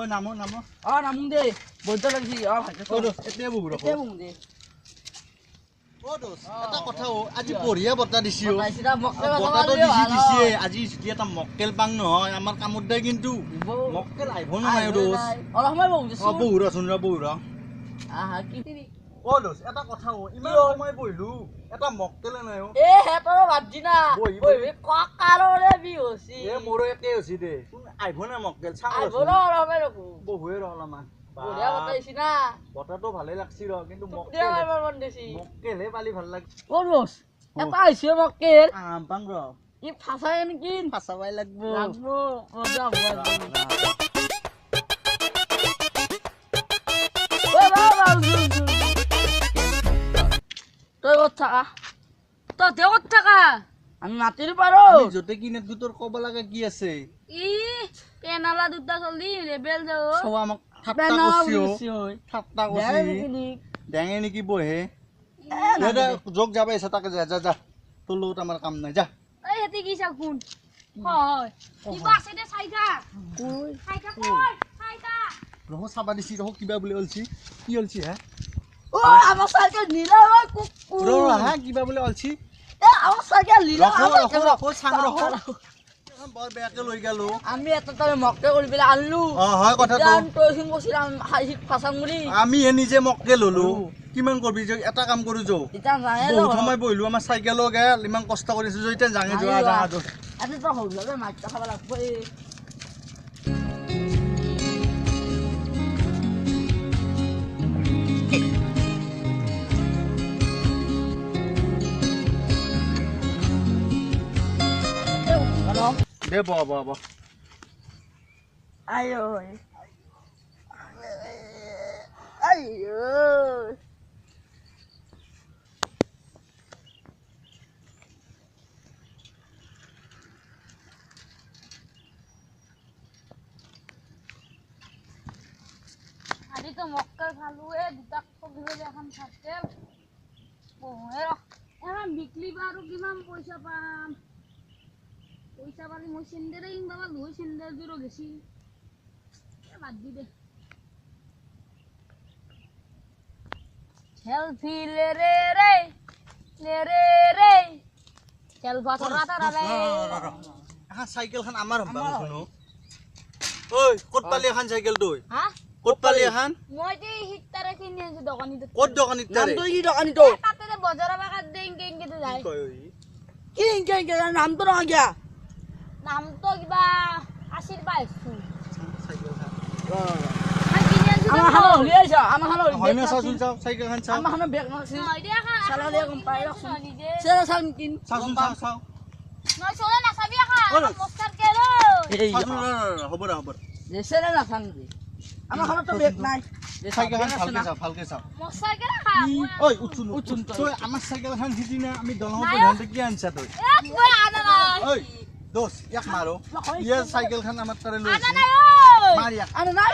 নামো নামো দে বৈদ্য লাগিছি এতিয়া বহু দে এটা কথা আজি বঢ়িয়া বটা দিছি বটাটো দিছি আজি যদি এটা মক্কেল পাং নহয় আমাৰ কামত দে কিন্তু মক্কেল আহিব নাই বহু ৰচোন বহু এটা কথা ইমান সময় বহিলো এটা মক্কেলে নাই মোৰো একে হৈছে দে আহিব নাই মক্কেল বহুৱে ৰহলামান বটাটো ভালে লাগছি ৰ কিন্তু মক্কেলহে পালি ভাল লাগছি এটা হৈছে মক্কেল পাং ৰ ই ফাঁচাই নেকি ফাঁচাবাই লাগব তই ক'ত থাকা তহঁতে ক'ত থাকা আমি মাতিব পাৰো য'তে কিনে তোৰ ক'ব লগা কি আছে ই পেনালা দুটা চলি লেবেল যাও সব আমাক ঠাট্টা কৰিছি ডেঙে নেকি বহে যোগ যাবা ইচ্ছা তাকে যা যা যা তোৰ লগত আমাৰ কাম নাই যা এই হেতি কি চাক শুন হয় কিবা আছে দে চাইকা ৰহ চাবা দিছি ৰহ কিবা বুলি অলছি কি অলছি হে ও আমাৰ চাইকেল নীলা হয় কুকুৰ ৰহ হা কিবা বুলি অলছি এ আমাৰ চাইকেল নীলা ৰখ চাং ৰখ বৰ বেয়াকে লৈ গেলো আমি এটা তবে মক্কে কৰি পেলাই আনলো হয় কথাটো তইচোন কৈছিল হাইহিত ফাঁচাম বুলি আমি নিজে মক্কে ললো কিমান কৰবি যে এটা কাম কৰো যৌ এতিয়া জানে বহুত সময় বহিলো আমাৰ চাইকেলো গেল ইমান কষ্ট কৰিছো যে এতিয়া জাঙে যোৱা যা আজি তো হল মাছ খাব লাগব দে ব ayo ayo আজি তো মক্কেল খালুৱে দুটা পগিলে এখন থাকেল বহে এখন বিক্ৰী আৰু কিমান পইচা পাম পইচা পালি মই চেন্দেৰে কিনবা লৈ চেন্দেৰ জোৰো গেছি বাদ দি দে সেলফি লে ৰে খেল বাতৰা ৰে এখন চাইকেলখন আমাৰ হবা শুনো ঐ ক'ত পালি এখন চাইকেল তই হা ক'ত পালি এখন মই যে হিতাৰে কিনি আছো দোকানীত ক'ত দোকানীত তাৰে নাম কি দোকানীত তাতে বজাৰৰ বাগাত দেং কেংকে তো যায় কি নামটো নহয় কিয়া নামটো কিবা আশীৰ পাইছো আমাৰ হানো লিয়াইছা আমাৰ হানো হয় না চাচোন চাও চাইকেলখন চাও আমাৰ হানো বেগ নাছিল চালা লিয়া গম পাই ৰাখছ চেৰা চাল কিন চাচোন চাও নয় চলে না চাবি আখা মস্তাৰ কেলো এই হ'ব যে চেৰা না চানবি আমাৰ হানো তো বেগ নাই চাইকেলখন ভালকে চাও মস্তাৰ কে ৰাখা ঐ উঠুন তই আমাৰ চাইকেলখন হিজি না আমি দলঙত বহাতে কি আনছা তই মই আনা নাই ঐ দোস ইয়াক মাৰো ইয়া চাইকেলখন আমাৰ তাৰে লৈ আনা নাই মাৰ ইয়াক আনা নাই